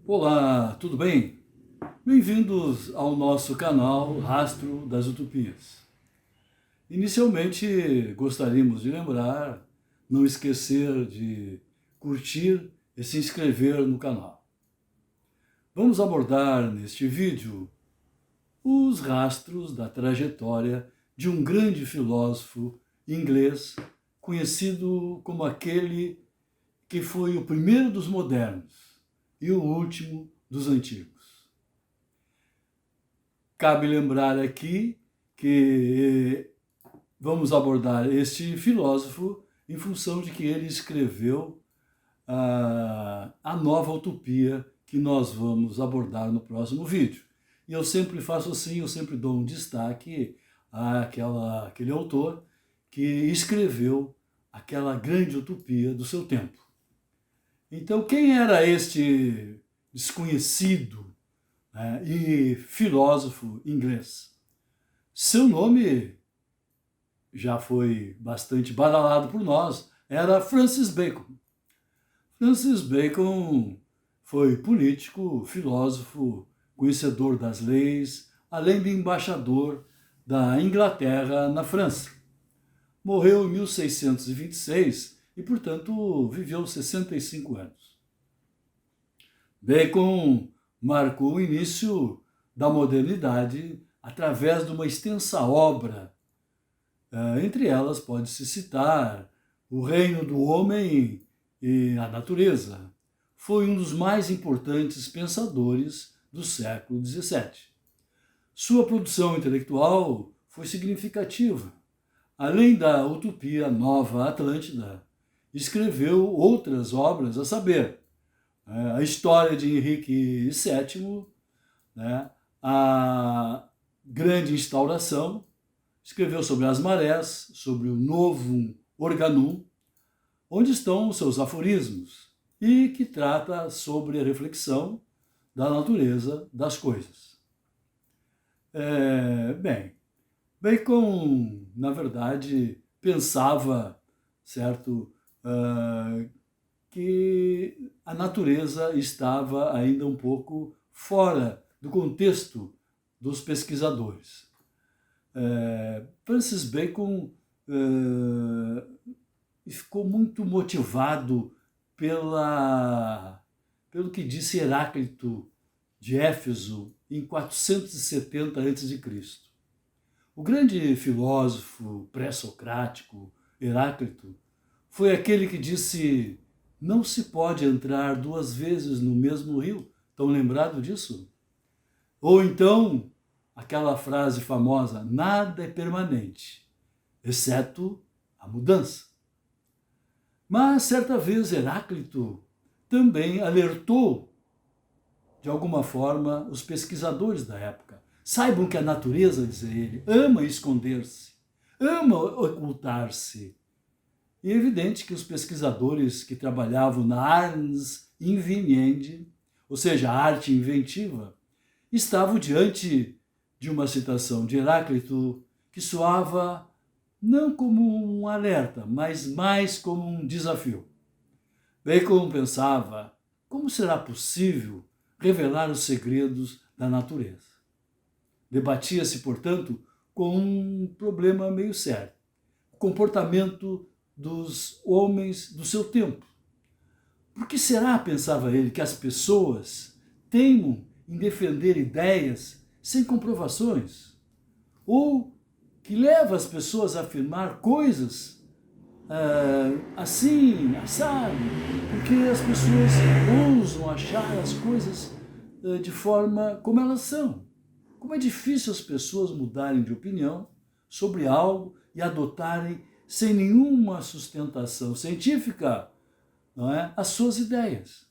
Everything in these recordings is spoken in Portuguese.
Olá, tudo bem? Bem-vindos ao nosso canal Rastro das Utopias. Inicialmente, gostaríamos de lembrar, não esquecer de curtir e se inscrever no canal. Vamos abordar neste vídeo os rastros da trajetória de um grande filósofo inglês conhecido como aquele que foi o primeiro dos modernos e o último dos antigos. Cabe lembrar aqui que vamos abordar este filósofo em função de que ele escreveu a nova utopia que nós vamos abordar no próximo vídeo. E eu sempre faço assim, eu sempre dou um destaque àquele autor que escreveu aquela grande utopia do seu tempo. Então, quem era este desconhecido e filósofo inglês? Seu nome já foi bastante badalado por nós, era Francis Bacon. Francis Bacon foi político, filósofo, conhecedor das leis, além de embaixador da Inglaterra na França. Morreu em 1626 e, portanto, viveu 65 anos. Bacon marcou o início da modernidade através de uma extensa obra. Entre elas, pode-se citar O Reino do Homem e a Natureza. Foi um dos mais importantes pensadores do século XVII. Sua produção intelectual foi significativa. Além da utopia Nova Atlântida, escreveu outras obras, a saber, a História de Henrique VII, a Grande Instauração, escreveu sobre as marés, sobre o Novum Organum, onde estão os seus aforismos, e que trata sobre a reflexão da natureza das coisas. Bacon, na verdade, pensava, certo, que a natureza estava ainda um pouco fora do contexto dos pesquisadores. Francis Bacon ficou muito motivado pelo que disse Heráclito de Éfeso em 470 a.C. O grande filósofo pré-socrático Heráclito foi aquele que disse: não se pode entrar duas vezes no mesmo rio. Estão lembrados disso? Ou então, aquela frase famosa: nada é permanente, exceto a mudança. Mas, certa vez, Heráclito também alertou, de alguma forma, os pesquisadores da época. Saibam que a natureza, dizia ele, ama esconder-se, ama ocultar-se. E é evidente que os pesquisadores que trabalhavam na Ars Inveniendi, ou seja, a arte inventiva, estavam diante de uma citação de Heráclito que soava não como um alerta, mas mais como um desafio. Bacon pensava: como será possível revelar os segredos da natureza? Debatia-se, portanto, com um problema meio sério: o comportamento dos homens do seu tempo. Por que será, pensava ele, que as pessoas teimam em defender ideias sem comprovações? Ou que leva as pessoas a afirmar coisas assim, assado, porque as pessoas ousam achar as coisas de forma como elas são. Como é difícil as pessoas mudarem de opinião sobre algo e adotarem sem nenhuma sustentação científica, não é, as suas ideias.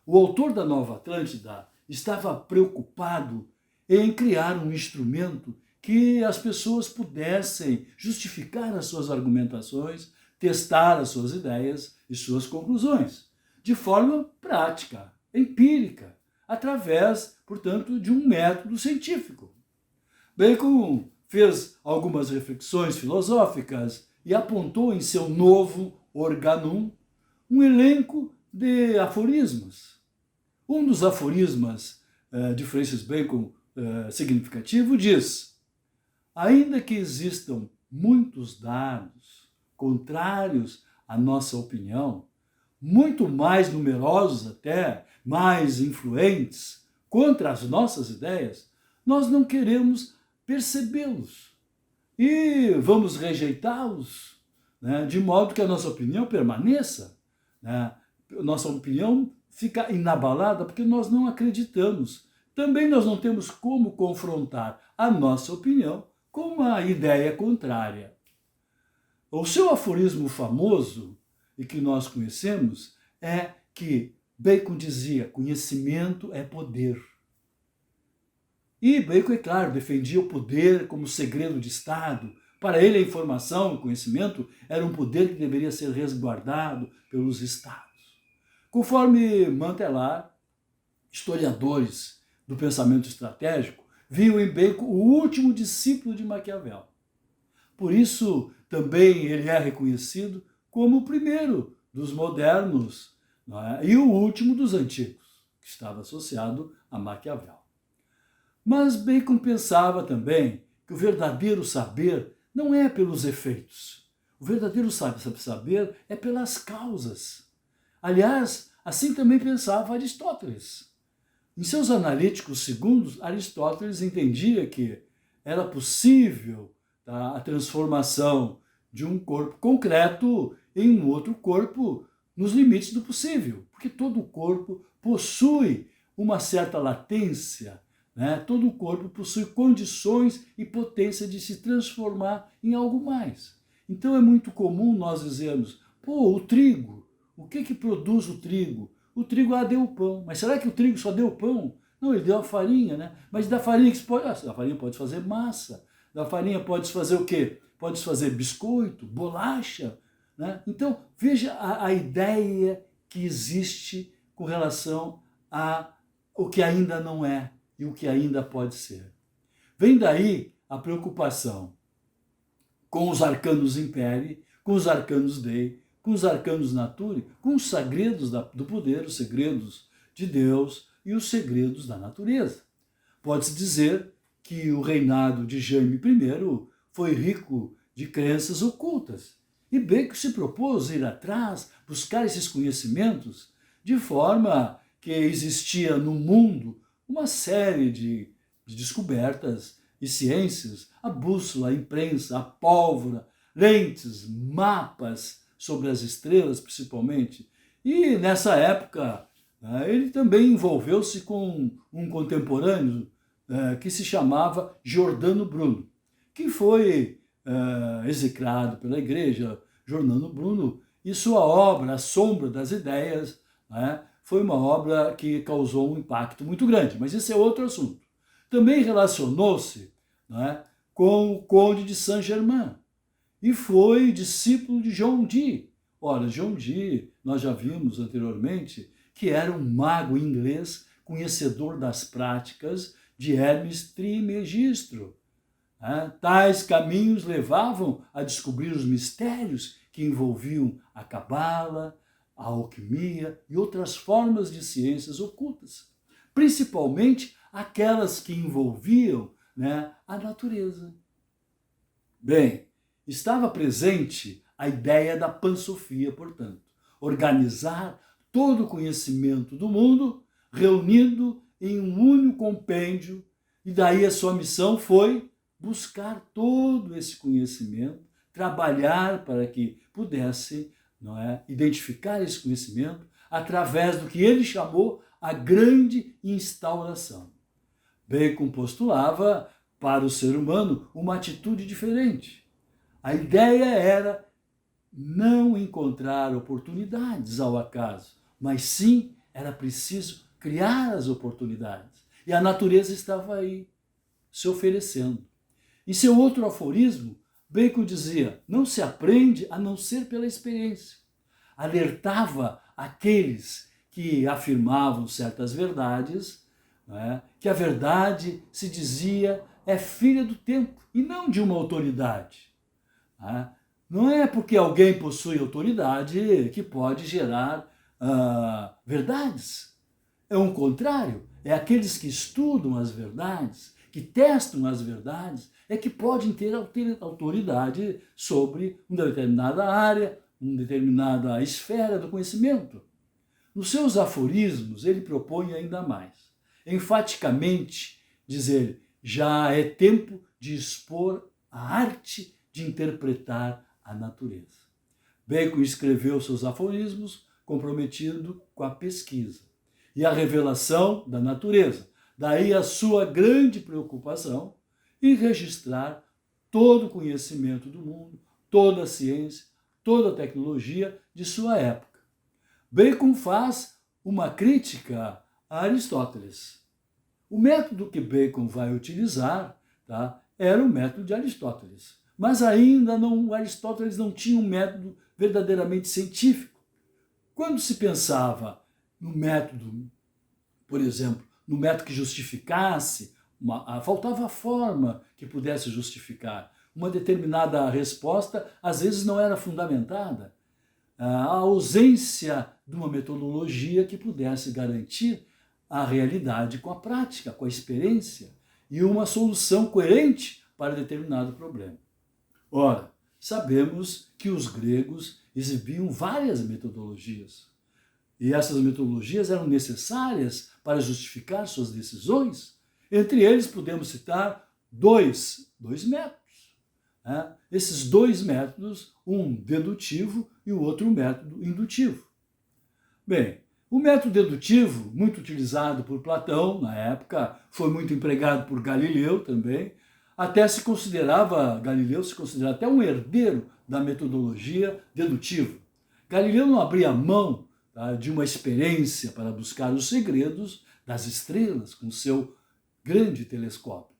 O autor da Nova Atlântida estava preocupado em criar um instrumento que as pessoas pudessem justificar as suas argumentações, testar as suas ideias e suas conclusões, de forma prática, empírica, através, portanto, de um método científico. Bacon fez algumas reflexões filosóficas e apontou em seu Novo Organum um elenco de aforismos. Um dos aforismas de Francis Bacon significativo diz: ainda que existam muitos dados contrários à nossa opinião, muito mais numerosos até, mais influentes contra as nossas ideias, nós não queremos percebê-los e vamos rejeitá-los, né, de modo que a nossa opinião permaneça, né? Nossa opinião fica inabalada porque nós não acreditamos. Também nós não temos como confrontar a nossa opinião com uma ideia contrária. O seu aforismo famoso, e que nós conhecemos, é que Bacon dizia: conhecimento é poder. E Bacon, é claro, defendia o poder como segredo de Estado. Para ele, a informação, o conhecimento, era um poder que deveria ser resguardado pelos Estados. Conforme Mantelar, historiadores do pensamento estratégico viam em Bacon o último discípulo de Maquiavel. Por isso, também ele é reconhecido como o primeiro dos modernos, não é? E o último dos antigos, que estava associado a Maquiavel. Mas Bacon pensava também que o verdadeiro saber não é pelos efeitos. O verdadeiro saber é pelas causas. Aliás, assim também pensava Aristóteles. Em seus analíticos segundos, Aristóteles entendia que era possível, tá, a transformação de um corpo concreto em um outro corpo nos limites do possível, porque todo corpo possui uma certa latência, né? Todo corpo possui condições e potência de se transformar em algo mais. Então é muito comum nós dizermos: pô, o trigo, o que produz o trigo? O trigo deu o pão. Mas será que o trigo só deu o pão? Não, ele deu a farinha, né? Mas da farinha que se pode. Da farinha pode fazer massa. Da farinha pode fazer o quê? Pode fazer biscoito, bolacha, né? Então, veja a ideia que existe com relação a o que ainda não é e o que ainda pode ser. Vem daí a preocupação com os arcanos imperi, com os arcanos dei, com os arcanos naturi, com os segredos do poder, os segredos de Deus e os segredos da natureza. Pode-se dizer que o reinado de Jaime I foi rico de crenças ocultas. E Bacon se propôs ir atrás, buscar esses conhecimentos, de forma que existia no mundo uma série de descobertas e ciências, a bússola, a imprensa, a pólvora, lentes, mapas sobre as estrelas, principalmente. E nessa época, ele também envolveu-se com um contemporâneo que se chamava Giordano Bruno, que foi execrado pela igreja. Giordano Bruno e sua obra, A Sombra das Ideias, foi uma obra que causou um impacto muito grande, mas esse é outro assunto. Também relacionou-se com o Conde de Saint-Germain e foi discípulo de John Dee. Ora, John Dee, nós já vimos anteriormente, que era um mago inglês, conhecedor das práticas de Hermes Trismegisto. Tais caminhos levavam a descobrir os mistérios que envolviam a cabala, a alquimia e outras formas de ciências ocultas, principalmente aquelas que envolviam a natureza. Bem, estava presente a ideia da pansofia, portanto, organizar todo o conhecimento do mundo, reunido em um único compêndio, e daí a sua missão foi buscar todo esse conhecimento, trabalhar para que pudesse identificar esse conhecimento através do que ele chamou a grande instauração. Bacon postulava para o ser humano uma atitude diferente. A ideia era não encontrar oportunidades ao acaso, mas sim era preciso criar as oportunidades. E a natureza estava aí, se oferecendo. Em seu outro aforismo, Bacon dizia: não se aprende a não ser pela experiência. Alertava aqueles que afirmavam certas verdades, que a verdade, se dizia, é filha do tempo e não de uma autoridade. Não é porque alguém possui autoridade que pode gerar verdades. é um contrário, é aqueles que estudam as verdades, que testam as verdades, é que podem ter autoridade sobre uma determinada área, uma determinada esfera do conhecimento. Nos seus aforismos, ele propõe ainda mais. Enfaticamente, diz ele, já é tempo de expor a arte de interpretar a natureza. Bacon escreveu seus aforismos comprometido com a pesquisa e a revelação da natureza. Daí a sua grande preocupação em registrar todo o conhecimento do mundo, toda a ciência, toda a tecnologia de sua época. Bacon faz uma crítica a Aristóteles. O método que Bacon vai utilizar, tá, era o método de Aristóteles. Mas ainda não, Aristóteles não tinha um método verdadeiramente científico. Quando se pensava no método, por exemplo, no método que justificasse, faltava a forma que pudesse justificar. Uma determinada resposta, às vezes, não era fundamentada. A ausência de uma metodologia que pudesse garantir a realidade com a prática, com a experiência, e uma solução coerente para determinado problema. Ora, sabemos que os gregos exibiam várias metodologias, e essas metodologias eram necessárias para justificar suas decisões. Entre eles, podemos citar dois métodos. Né? Esses dois métodos, um dedutivo e o outro método indutivo. Bem, o método dedutivo, muito utilizado por Platão na época, foi muito empregado por Galileu também, Galileu se considerava até um herdeiro da metodologia dedutiva. Galileu não abria mão, tá, de uma experiência para buscar os segredos das estrelas com seu grande telescópio.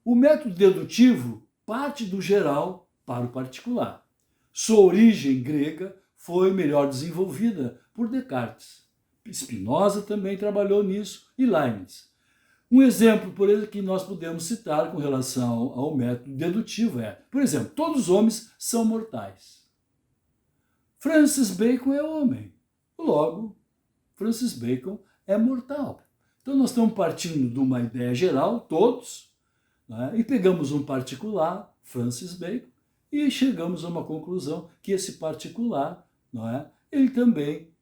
O método dedutivo parte do geral para o particular. Sua origem grega foi melhor desenvolvida por Descartes. Spinoza também trabalhou nisso e Leibniz. Um exemplo, por exemplo, que nós podemos citar com relação ao método dedutivo é, por exemplo, todos os homens são mortais. Francis Bacon é homem. Logo, Francis Bacon é mortal. Então nós estamos partindo de uma ideia geral, todos, né, e pegamos um particular, Francis Bacon, e chegamos a uma conclusão que esse particular, não é, ele também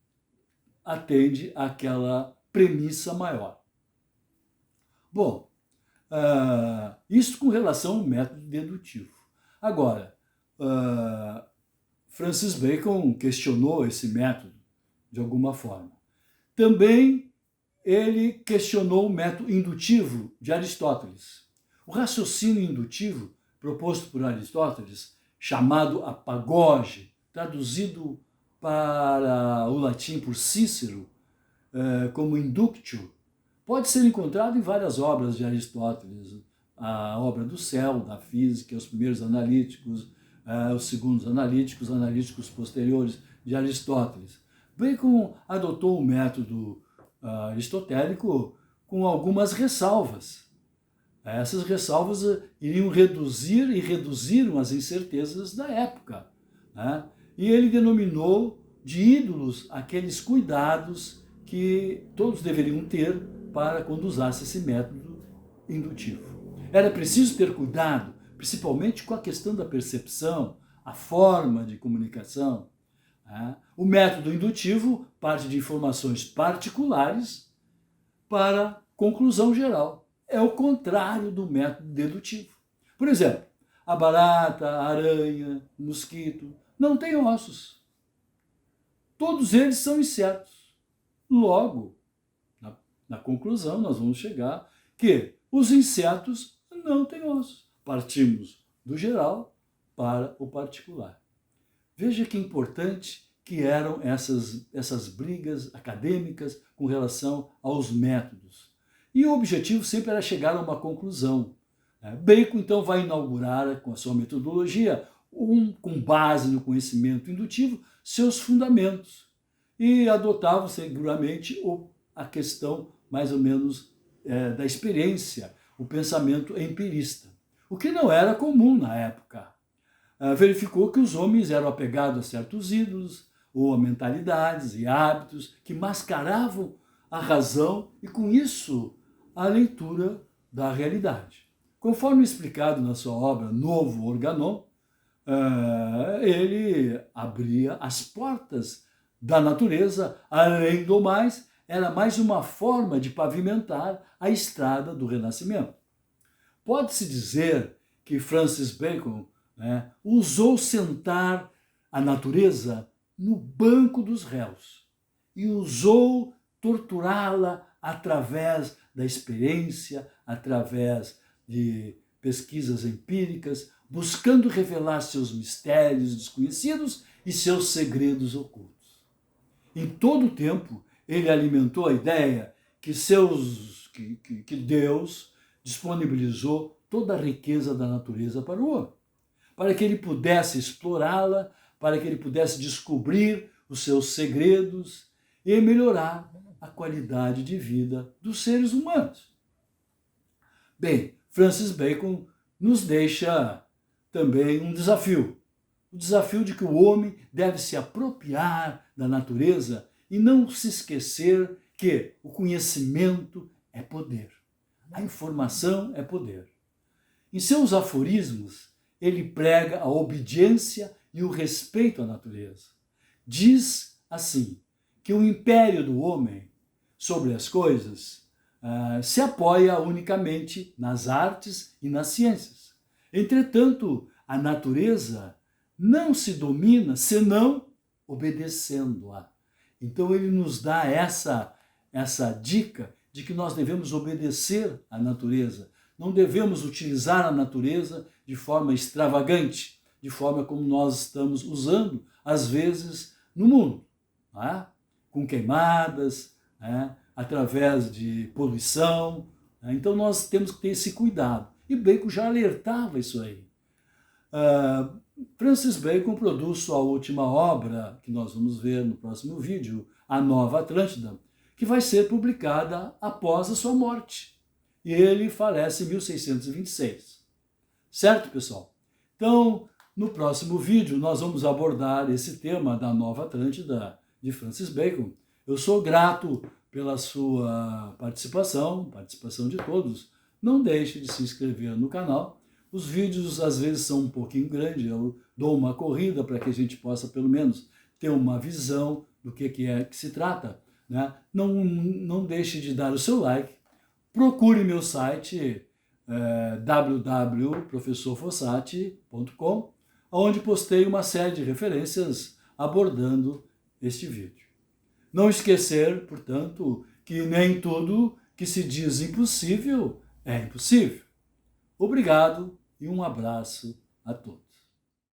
atende àquela premissa maior. Bom, isso com relação ao método dedutivo. Agora, Francis Bacon questionou esse método de alguma forma. Também ele questionou o método indutivo de Aristóteles. O raciocínio indutivo proposto por Aristóteles, chamado apagoge, traduzido para o latim por Cícero como inductio, pode ser encontrado em várias obras de Aristóteles. A obra do céu, da física, os primeiros analíticos, os segundos analíticos posteriores de Aristóteles. Bacon adotou o método aristotélico com algumas ressalvas. Essas ressalvas iriam reduzir e reduziram as incertezas da época. Né? E ele denominou de ídolos aqueles cuidados que todos deveriam ter para quando usasse esse método indutivo. Era preciso ter cuidado, principalmente com a questão da percepção, a forma de comunicação. O método indutivo parte de informações particulares para conclusão geral. É o contrário do método dedutivo. Por exemplo, a barata, a aranha, o mosquito não têm ossos. Todos eles são insetos. Logo, na conclusão, nós vamos chegar que os insetos não têm ossos. Partimos do geral para o particular. Veja que importante que eram essas brigas acadêmicas com relação aos métodos. E o objetivo sempre era chegar a uma conclusão. Bacon, então, vai inaugurar, com a sua metodologia, com base no conhecimento indutivo, seus fundamentos. E adotava seguramente a questão, mais ou menos, da experiência, o pensamento empirista. O que não era comum na época. Verificou que os homens eram apegados a certos ídolos, ou a mentalidades e hábitos que mascaravam a razão e, com isso, a leitura da realidade. Conforme explicado na sua obra Novo Organon, ele abria as portas da natureza, além do mais, era mais uma forma de pavimentar a estrada do Renascimento. Pode-se dizer que Francis Bacon usou sentar a natureza no banco dos réus e usou torturá-la através da experiência, através de pesquisas empíricas, buscando revelar seus mistérios desconhecidos e seus segredos ocultos. Em todo o tempo, ele alimentou a ideia que Deus disponibilizou toda a riqueza da natureza para o homem, para que ele pudesse explorá-la, para que ele pudesse descobrir os seus segredos e melhorar a qualidade de vida dos seres humanos. Bem, Francis Bacon nos deixa também um desafio. O desafio de que o homem deve se apropriar da natureza e não se esquecer que o conhecimento é poder. A informação é poder. Em seus aforismos, ele prega a obediência e o respeito à natureza. Diz assim, que o império do homem sobre as coisas se apoia unicamente nas artes e nas ciências. Entretanto, a natureza não se domina senão obedecendo-a. Então ele nos dá essa dica de que nós devemos obedecer à natureza. Não devemos utilizar a natureza de forma extravagante, de forma como nós estamos usando, às vezes, no mundo, com queimadas, através de poluição. Então nós temos que ter esse cuidado. E Bacon já alertava isso aí. Francis Bacon produz sua última obra, que nós vamos ver no próximo vídeo, A Nova Atlântida, que vai ser publicada após a sua morte. E ele falece em 1626. Certo, pessoal? Então, no próximo vídeo, nós vamos abordar esse tema da Nova Atlântida de Francis Bacon. Eu sou grato pela sua participação de todos. Não deixe de se inscrever no canal. Os vídeos às vezes são um pouquinho grandes, eu dou uma corrida para que a gente possa pelo menos ter uma visão do que é que se trata. Não deixe de dar o seu like. Procure meu site www.professorfossati.com, onde postei uma série de referências abordando este vídeo. Não esquecer, portanto, que nem tudo que se diz impossível é impossível. Obrigado e um abraço a todos.